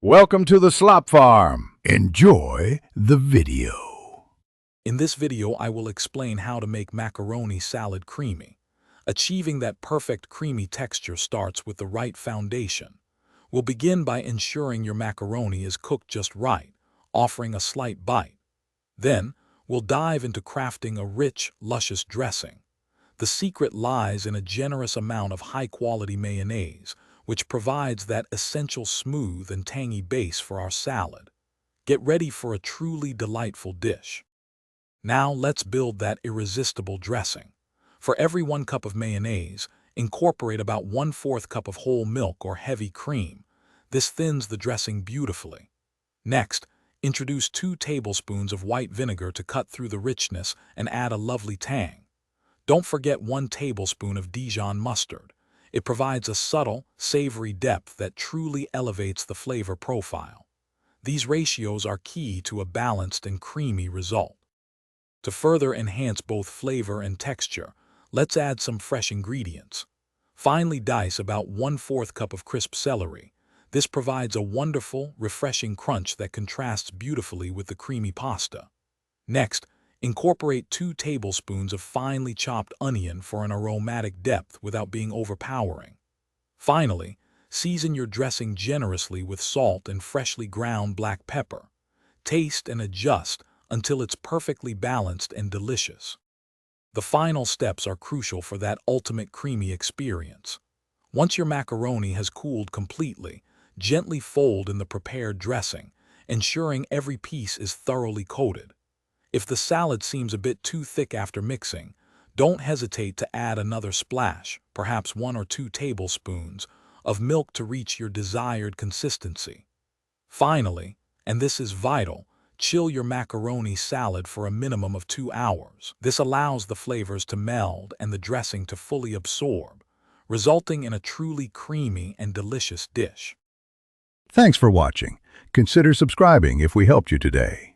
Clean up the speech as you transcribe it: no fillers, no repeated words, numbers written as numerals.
Welcome to the Slop Farm. Enjoy the video. In this video, I will explain how to make macaroni salad creamy. Achieving that perfect creamy texture starts with the right foundation. We'll begin by ensuring your macaroni is cooked just right, offering a slight bite. Then, we'll dive into crafting a rich, luscious dressing. The secret lies in a generous amount of high-quality mayonnaise, which provides that essential smooth and tangy base for our salad. Get ready for a truly delightful dish. Now let's build that irresistible dressing. For every 1 cup of mayonnaise, incorporate about 1/4 cup of whole milk or heavy cream. This thins the dressing beautifully. Next, introduce 2 tablespoons of white vinegar to cut through the richness and add a lovely tang. Don't forget 1 tablespoon of Dijon mustard. It provides a subtle, savory depth that truly elevates the flavor profile. These ratios are key to a balanced and creamy result. To further enhance both flavor and texture, let's add some fresh ingredients. Finely dice about 1/4 cup of crisp celery. This provides a wonderful, refreshing crunch that contrasts beautifully with the creamy pasta. Next, incorporate 2 tablespoons of finely chopped onion for an aromatic depth without being overpowering. Finally, season your dressing generously with salt and freshly ground black pepper. Taste and adjust until it's perfectly balanced and delicious. The final steps are crucial for that ultimate creamy experience. Once your macaroni has cooled completely, gently fold in the prepared dressing, ensuring every piece is thoroughly coated. If the salad seems a bit too thick after mixing, don't hesitate to add another splash, perhaps 1 or 2 tablespoons, of milk to reach your desired consistency. Finally, and this is vital, chill your macaroni salad for a minimum of 2 hours. This allows the flavors to meld and the dressing to fully absorb, resulting in a truly creamy and delicious dish. Thanks for watching. Consider subscribing if we helped you today.